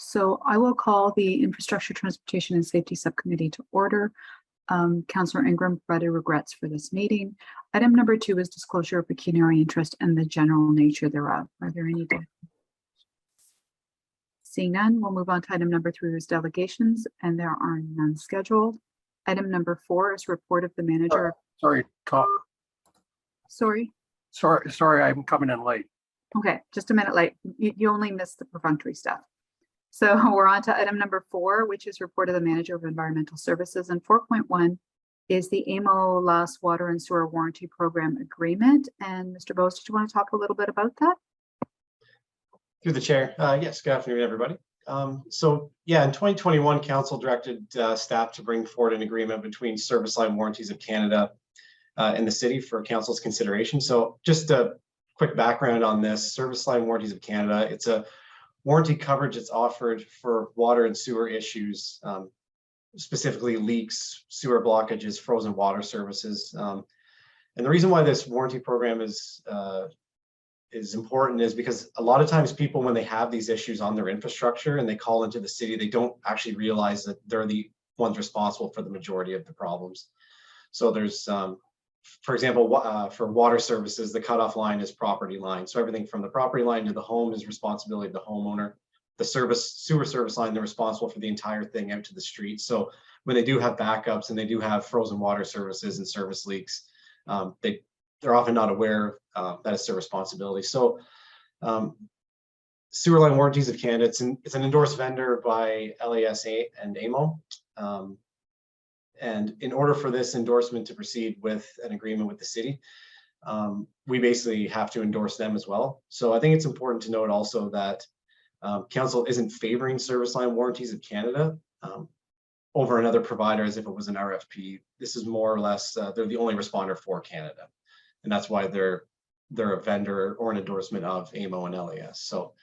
So I will call the Infrastructure, Transportation and Safety Subcommittee to order. Councillor Ingram provided regrets for this meeting. Item number 2 is disclosure of pecuniary interest and the general nature thereof. Are there any? Seeing none, we'll move on to item number 3 is delegations, and there are none scheduled. Item number 4 is report of the manager. Sorry, I'm coming in late. Okay, just a minute late. You only missed the perfunctory stuff. So we're on to item number 4, which is report of the manager of environmental services. And 4.1 is the AMO Last Water and Sewer Warranty Program Agreement. And Mr. Bose, did you want to talk a little bit about that? Through the chair. Yes, good afternoon, everybody. So yeah, in 2021, Council directed staff to bring forward an agreement between Service Line Warranties of Canada and the city for Council's consideration. So just a quick background on this. Service Line Warranties of Canada, it's a warranty coverage that's offered for water and sewer issues, specifically leaks, sewer blockages, frozen water services. And the reason why this warranty program is important is because a lot of times people, when they have these issues on their infrastructure and they call into the city, they don't actually realize that they're the ones responsible for the majority of the problems. So there's, for example, for water services, the cutoff line is property line. So everything from the property line to the home is responsibility of the homeowner. The sewer service line, they're responsible for the entire thing out to the street. So when they do have backups and they do have frozen water services and service leaks, they're often not aware that it's their responsibility. So Sewer Line Warranties of Canada, it's an endorsed vendor by LASA and AMO. And in order for this endorsement to proceed with an agreement with the city, we basically have to endorse them as well. So I think it's important to note also that Council isn't favoring Service Line Warranties of Canada over another provider as if it was an RFP. This is more or less, they're the only responder for Canada. And that's why they're a vendor or an endorsement of AMO and LAS. So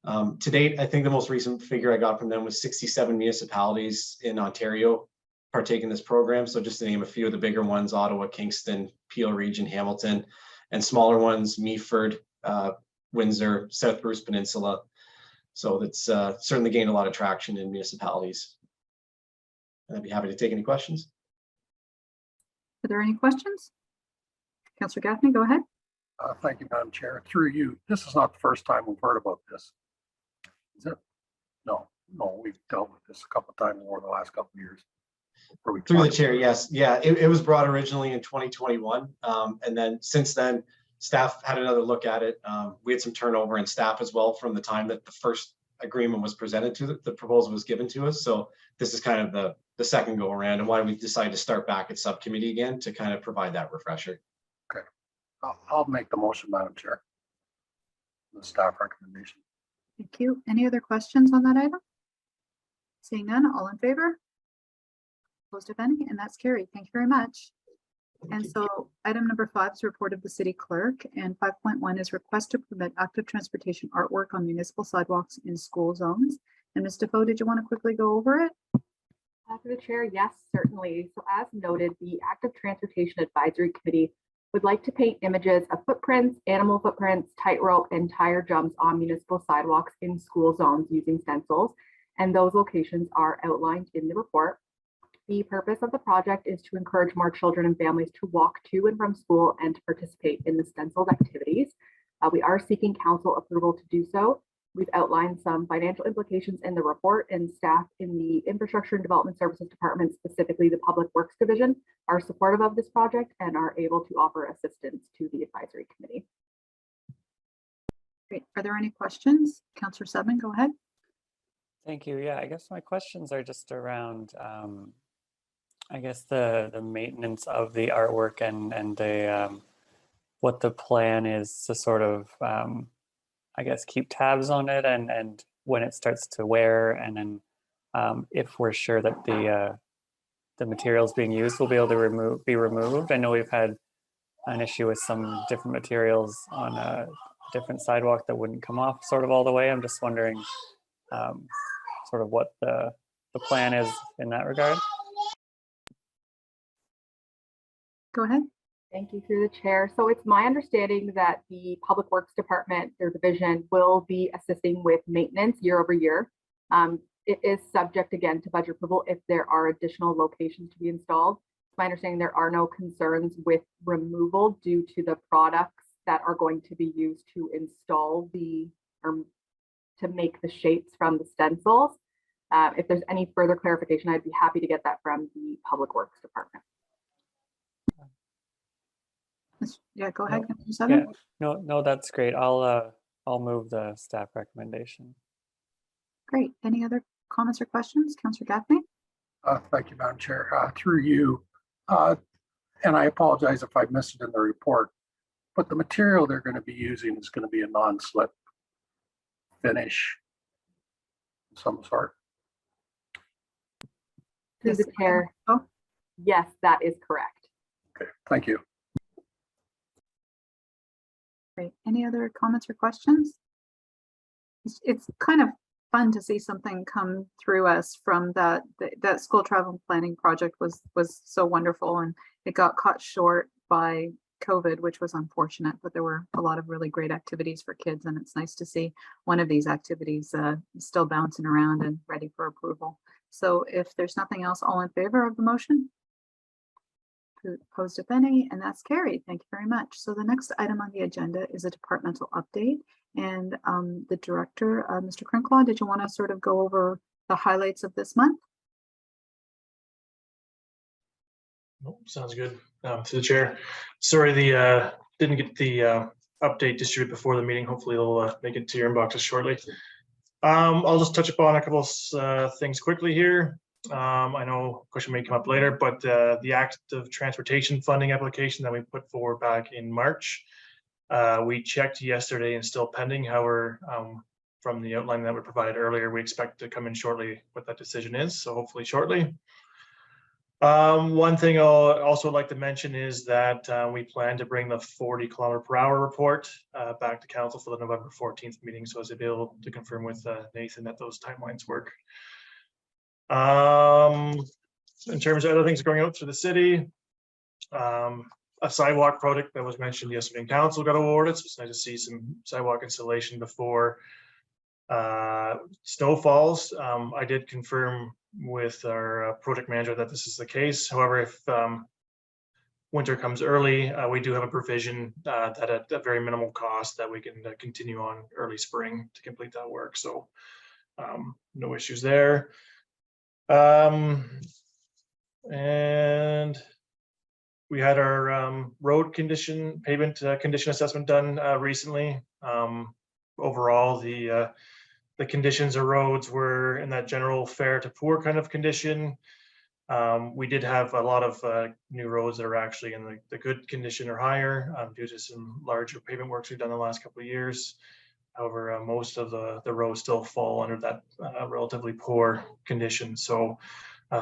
to date, I think the most recent figure I got from them was 67 municipalities in Ontario partake in this program. So just to name a few of the bigger ones: Ottawa, Kingston, Peel Region, Hamilton, and smaller ones: Meaford, Windsor, South Bruce Peninsula. So that's certainly gained a lot of traction in municipalities. And I'd be happy to take any questions. Are there any questions? Councillor Gaffney, go ahead. Thank you, Madam Chair. Through you, this is not the first time we've heard about this, is it? No, we've dealt with this a couple of times over the last couple of years. Through the chair, yes. Yeah, it was brought originally in 2021. And then since then, staff had another look at it. We had some turnover in staff as well from the time that the first agreement was presented to the proposal was given to us. So this is kind of the second go around, and why we decided to start back at subcommittee again to kind of provide that refresher. Okay, I'll make the motion, Madam Chair. The staff recommendation. Thank you. Any other questions on that item? Seeing none, all in favor? Opposed, if any, and that's carried. Thank you very much. And so item number 5 is report of the city clerk, and 5.1 is request to permit active transportation artwork on municipal sidewalks in school zones. And Ms. Defoe, did you want to quickly go over it? Through the chair, yes, certainly. So as noted, the Active Transportation Advisory Committee would like to paint images of footprints, animal footprints, tightrope, and tire jumps on municipal sidewalks in school zones using stencils. And those locations are outlined in the report. The purpose of the project is to encourage more children and families to walk to and from school and to participate in the stenciled activities. We are seeking council approval to do so. We've outlined some financial implications in the report, and staff in the Infrastructure and Development Services Department, specifically the Public Works Division, are supportive of this project and are able to offer assistance to the advisory committee. Great. Are there any questions? Councillor Subman, go ahead. Thank you. Yeah, I guess my questions are just around I guess the maintenance of the artwork and the what the plan is to sort of I guess keep tabs on it and when it starts to wear, and then if we're sure that the materials being used will be able to be removed. I know we've had an issue with some different materials on a different sidewalk that wouldn't come off sort of all the way. I'm just wondering sort of what the plan is in that regard. Go ahead. Thank you, through the chair. So it's my understanding that the Public Works Department, their division, will be assisting with maintenance year over year. It is subject again to budget approval if there are additional locations to be installed. It's my understanding there are no concerns with removal due to the products that are going to be used to install to make the shapes from the stencils. If there's any further clarification, I'd be happy to get that from the Public Works Department. Yeah, go ahead. No, Councillor Yeah, Seven. no, that's great. I'll move the staff recommendation. Great. Any other comments or questions? Councillor Gaffney? Thank you, Madam Chair. Through you, and I apologize if I missed it in the report, but the material they're going to be using is going to be a non-slip finish of some sort. Through Yes, the chair, Oh, yes, that is correct. Okay, thank you. great. Any other comments or questions? It's kind of fun to see something come through us from that school travel planning project was so wonderful, and it got caught short by COVID, which was unfortunate, but there were a lot of really great activities for kids, and it's nice to see one of these activities still bouncing around and ready for approval. So if there's nothing else, all in favor of the motion? Opposed, if any, and that's carried. Thank you very much. So the next item on the agenda is a departmental update. And the director, Mr. Crinklaw, did you want to sort of go over the highlights of this month? Nope, sounds good. To the chair, sorry, didn't get the update distributed before the meeting. Hopefully it'll make it to your inboxes shortly. I'll just touch upon a couple of things quickly here. I know a question may come up later, but the active transportation funding application that we put forward back in March, we checked yesterday and still pending. However, from the outline that we provided earlier, we expect to come in shortly what that decision is. So hopefully shortly. One thing I'll also like to mention is that we plan to bring the 40km/h report back to council for the November 14th meeting. So I was able to confirm with Nathan that those timelines work. In terms of other things going out through the city, a sidewalk project that was mentioned yesterday in council got awarded. So it's nice to see some sidewalk installation before snow falls. I did confirm with our project manager that this is the case. However, if winter comes early, we do have a provision that at a very minimal cost that we can continue on early spring to complete that work. So no issues there. And we had our road condition pavement condition assessment done recently. Overall, the conditions of roads were in that general fair to poor kind of condition. We did have a lot of new roads that are actually in the good condition or higher due to some larger pavement works we've done the last couple of years. However, most of the roads still fall under that relatively poor condition. So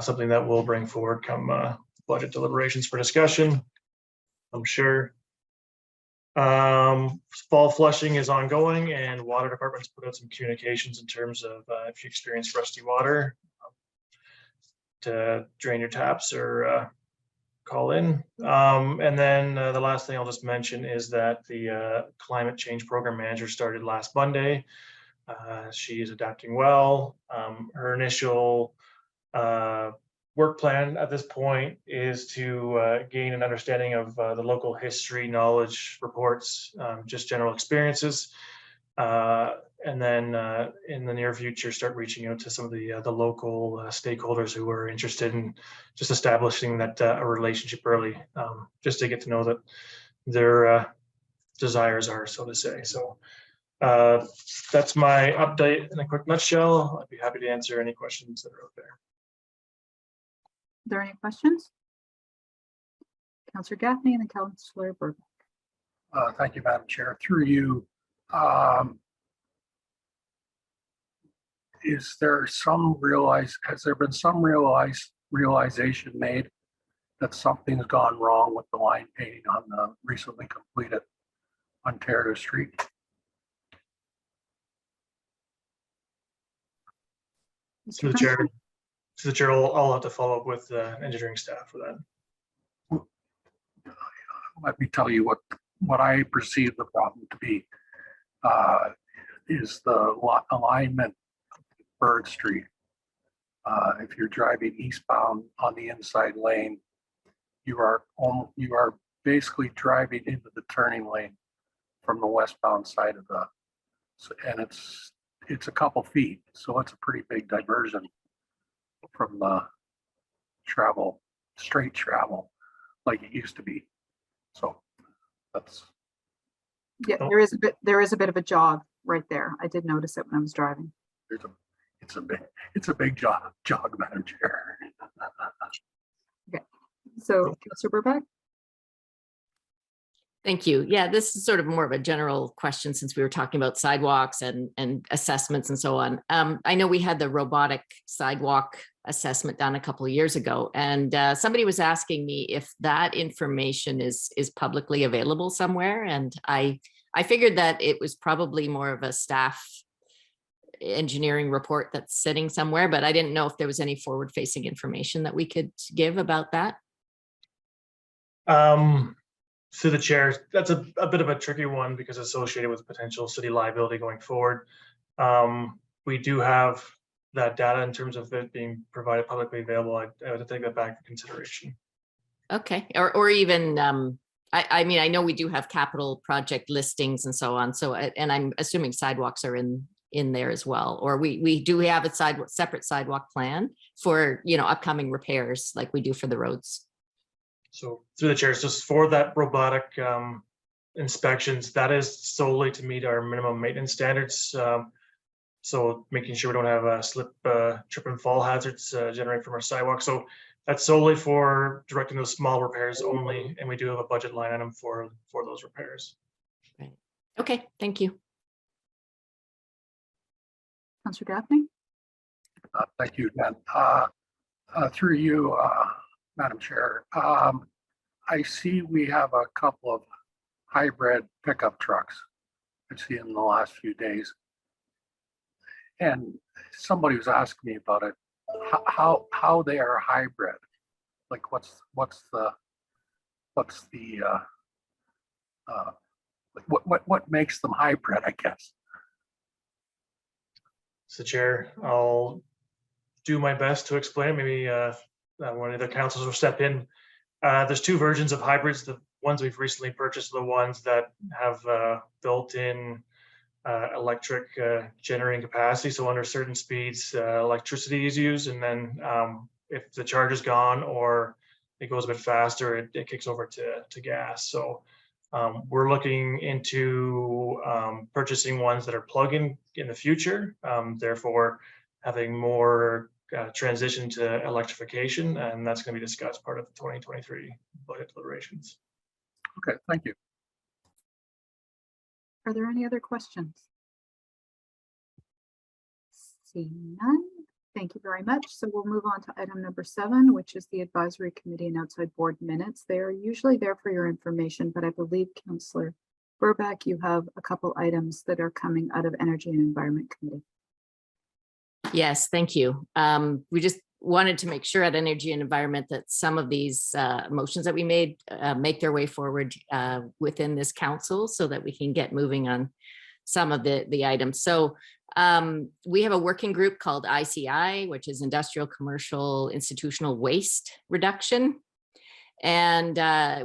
something that we'll bring forward come budget deliberations for discussion, I'm sure. Fall flushing is ongoing, and water departments put out some communications in terms of if you experience rusty water, to drain your taps or call in. And then the last thing I'll just mention is that the climate change program manager started last Monday. She is adapting well. Her initial work plan at this point is to gain an understanding of the local history, knowledge, reports, just general experiences. And then in the near future, start reaching out to some of the local stakeholders who are interested in just establishing that a relationship early, just to get to know that their desires are, so to say. So that's my update in a quick nutshell. I'd be happy to answer any questions that are out there. Are there any questions? Councillor Gaffney and then Councillor Burbank. Thank you, Madam Chair. Through you, has there been some realization made that something's gone wrong with the line painting on the recently completed Ontario Street? To the chair. To the chair, I'll have to follow up with engineering staff for that. Let me tell you what I perceive the problem to be is the alignment Bird Street. If you're driving eastbound on the inside lane, you are basically driving into the turning lane from the westbound side of the, and it's a couple feet, so it's a pretty big diversion from the straight travel like it used to be. So that's. Yeah, Oh. there is a bit of a jog right there. I did notice it when I was driving. It's a big jog, Madam Chair. So, Councilor Burbank? Thank you. Yeah, this is sort of more of a general question since we were talking about sidewalks and assessments and so on. I know we had the robotic sidewalk assessment done a couple of years ago, and somebody was asking me if that information is publicly available somewhere, and I figured that it was probably more of a staff engineering report that's sitting somewhere, but I didn't know if there was any forward-facing information that we could give about that. Through the chair, that's a bit of a tricky one because associated with potential city liability going forward. We do have that data in terms of it being provided publicly available. I would take that back for consideration. Okay, or even, I mean, I know we do have capital project listings and so on. So, and I'm assuming sidewalks are in there as well, or we do have a separate sidewalk plan for, upcoming repairs like we do for the roads. So through the chairs, just for that robotic inspections, that is solely to meet our minimum maintenance standards. So making sure we don't have a slip, trip and fall hazards generated from our sidewalk. So that's solely for directing those small repairs only. And we do have a budget line item for those repairs. Right. Okay, thank you. Councilor Gaffney? Thank you, Dan. Through you, Madam Chair, I see we have a couple of hybrid pickup trucks I've seen in the last few days. And somebody was asking me about it, how they are hybrid. Like what makes them hybrid, I guess. So Chair, I'll do my best to explain. Maybe one of the councils will step in. There's two versions of hybrids. The ones we've recently purchased are the ones that have built-in electric generating capacity. So under certain speeds, electricity is used, and then if the charge is gone or it goes a bit faster, it kicks over to gas. So we're looking into purchasing ones that are plug-in in the future, therefore having more transition to electrification, and that's going to be discussed part of the 2023 budget deliberations. Okay, thank you. Are there any other questions? Seeing none, thank you very much. So we'll move on to item number 7, which is the advisory committee and outside board minutes. They are usually there for your information, but I believe Councillor Burbank, you have a couple items that are coming out of Energy and Environment Committee. Yes, thank you. We just wanted to make sure at Energy and Environment that some of these motions that we made make their way forward within this council so that we can get moving on some of the items. So we have a working group called ICI, which is Industrial Commercial Institutional Waste Reduction. And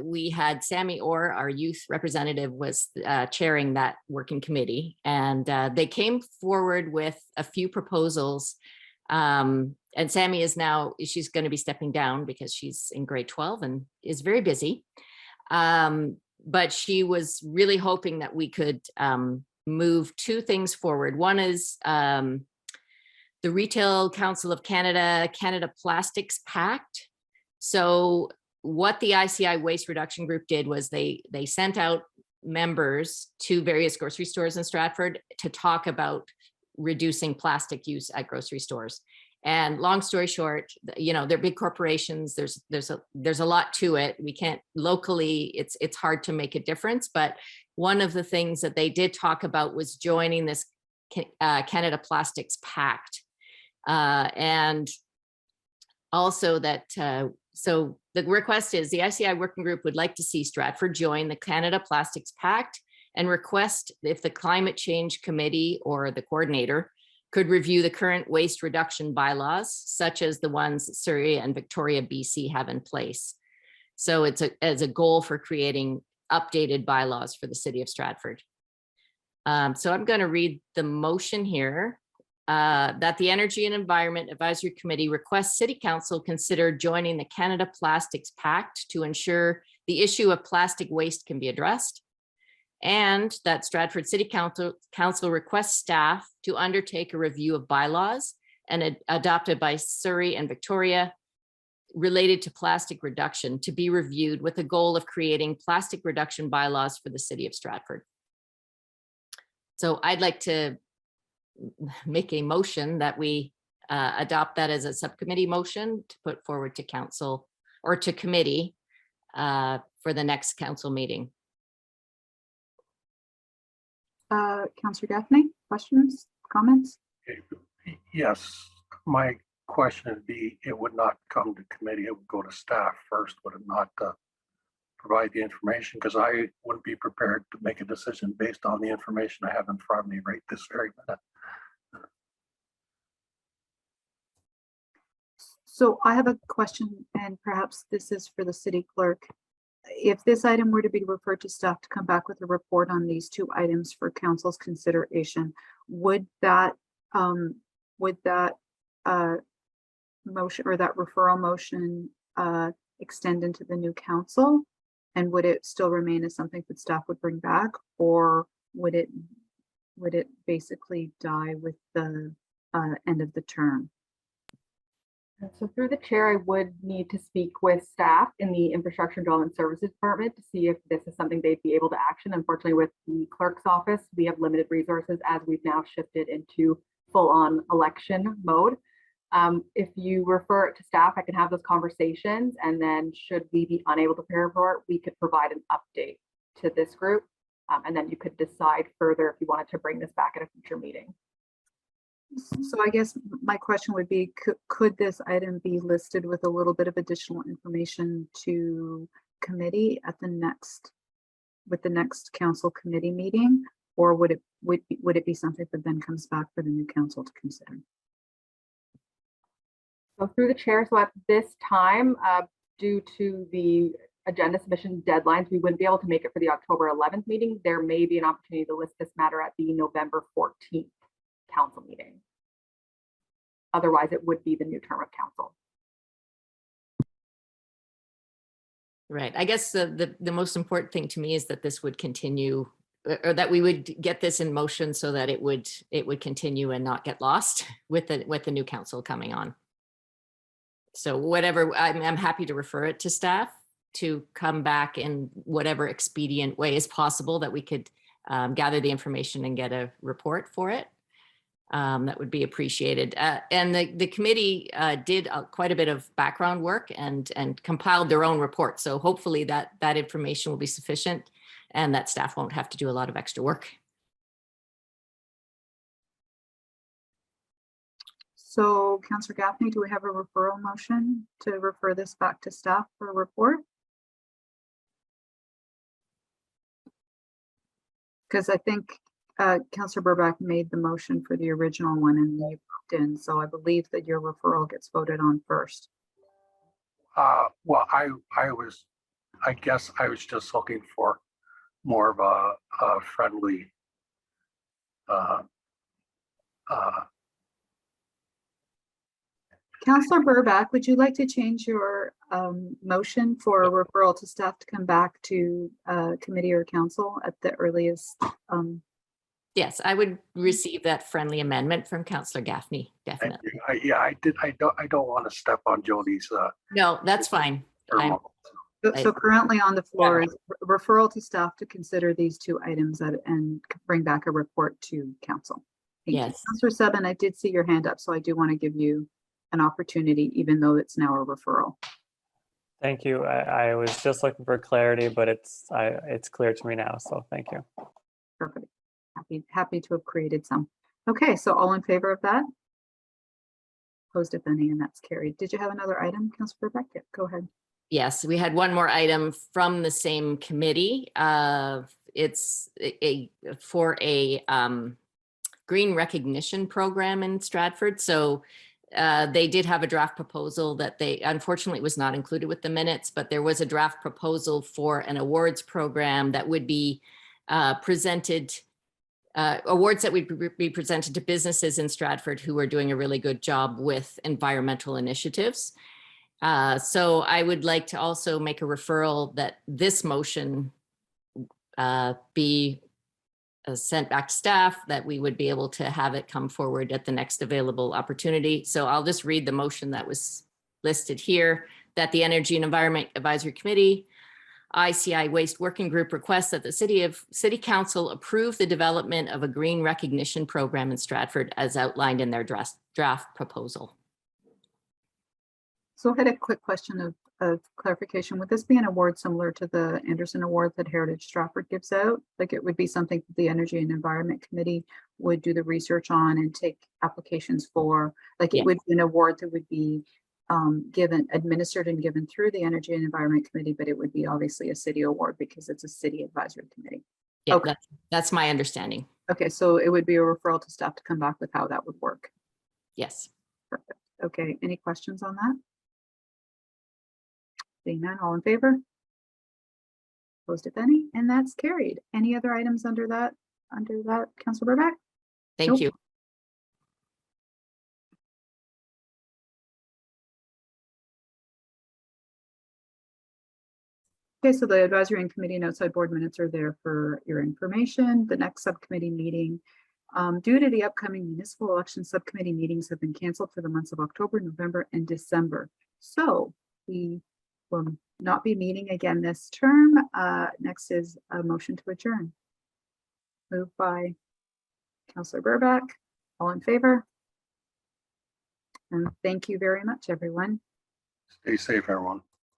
we had Sammy Orr, our youth representative, was chairing that working committee. And they came forward with a few proposals. And Sammy is now, she's going to be stepping down because she's in grade 12 and is very busy. But she was really hoping that we could move two things forward. One is the Retail Council of Canada Plastics Pact. So what the ICI Waste Reduction Group did was they sent out members to various grocery stores in Stratford to talk about reducing plastic use at grocery stores. And long story short, they're big corporations. There's a lot to it. We can't locally, it's hard to make a difference. But one of the things that they did talk about was joining this Canada Plastics Pact. And also that, so the request is the ICI working group would like to see Stratford join the Canada Plastics Pact and request if the Climate Change Committee or the coordinator could review the current waste reduction bylaws, such as the ones Surrey and Victoria, BC have in place. So it's as a goal for creating updated bylaws for the city of Stratford. So I'm going to read the motion here. That the Energy and Environment Advisory Committee requests City Council consider joining the Canada Plastics Pact to ensure the issue of plastic waste can be addressed, and that Stratford City Council requests staff to undertake a review of bylaws and adopted by Surrey and Victoria related to plastic reduction to be reviewed with the goal of creating plastic reduction bylaws for the city of Stratford. So I'd like to make a motion that we adopt that as a subcommittee motion to put forward to council or to committee for the next council meeting. Councillor Gaffney, questions, comments? Yes, my question would be, it would not come to committee, it would go to staff first, would it not provide the information? Because I wouldn't be prepared to make a decision based on the information I have in front of me right this very minute. So I have a question, and perhaps this is for the city clerk. If this item were to be referred to staff to come back with a report on these two items for council's consideration, would that motion or that referral motion extend into the new council? And would it still remain as something that staff would bring back, or would it basically die with the end of the term? So through the chair, I would need to speak with staff in the Infrastructure and Development Services Department to see if this is something they'd be able to action. Unfortunately, with the clerk's office, we have limited resources as we've now shifted into full-on election mode. If you refer it to staff, I can have those conversations, and then should we be unable to prepare for it, we could provide an update to this group, and then you could decide further if you wanted to bring this back at a future meeting. So I guess my question would be, could this item be listed with a little bit of additional information to committee at the next council committee meeting, or would it be something that then comes back for the new council to consider? So through the chair, so at this time, due to the agenda submission deadlines, we wouldn't be able to make it for the October 11th meeting. There may be an opportunity to list this matter at the November 14th council meeting. Otherwise, it would be the new term of council. Right. I guess the most important thing to me is that this would continue, or that we would get this in motion so that it would continue and not get lost with the new council coming on. So whatever, I'm happy to refer it to staff to come back in whatever expedient way is possible that we could gather the information and get a report for it. That would be appreciated. And the committee did quite a bit of background work and compiled their own report. So hopefully that information will be sufficient and that staff won't have to do a lot of extra work. So Councillor Gaffney, do we have a referral motion to refer this back to staff for a report? Because I think Councillor Burbach made the motion for the original one and you popped in, so I believe that your referral gets voted on first. Well, I guess I was just looking for more of a friendly Councillor Burbach, would you like to change your motion for a referral to staff to come back to committee or council at the earliest? Yes, I would receive that friendly amendment from Councillor Gaffney, definitely. Yeah, I did. I don't want to step on Jody's. No, that's fine. So currently on the floor is referral to staff to consider these two items and bring back a report to council. Thank you. Councillor Seven, I did see your hand up, so I do want to give you an opportunity, even though it's now a referral. Thank you. I was just looking for clarity, but it's clear to me now, so thank you. Perfect. Happy to have created some. Okay, so all in favor of that? Opposed, if any, and that's carried. Did you have another item, Councillor Burbach? Yeah, go ahead. Yes, we had one more item from the same committee. It's for a green recognition program in Stratford. So they did have a draft proposal that they, unfortunately, it was not included with the minutes, but there was a draft proposal for an awards program that would be presented, awards that would be presented to businesses in Stratford who are doing a really good job with environmental initiatives. So I would like to also make a referral that this motion be sent back to staff, that we would be able to have it come forward at the next available opportunity. So I'll just read the motion that was listed here, that the Energy and Environment Advisory Committee, ICI Waste Working Group requests that the City Council approve the development of a green recognition program in Stratford as outlined in their draft proposal. So I had a quick question of clarification. Would this be an award similar to the Anderson Award that Heritage Stratford gives out? Like it would be something that the Energy and Environment Committee would do the research on and take applications for? Like it would be an award that would be administered and given through the Energy and Environment Committee, but it would be obviously a city award because it's a city advisory committee. Yeah, Okay. That's my understanding. Okay, so it would be a referral to staff to come back with how that would work. Yes. Perfect. Okay, any questions on that? Seeing none, all in favor? Opposed, if any, and that's carried. Any other items under that, Councilor Burback? Thank Nope. you. Okay, so the advisory and committee and outside board minutes are there for your information. The next subcommittee meeting, due to the upcoming municipal election, subcommittee meetings have been canceled for the months of October, November, and December. So we will not be meeting again this term. Next is a motion to adjourn. Moved by Councilor Burback. All in favor? And thank you very much, everyone. Stay safe, everyone.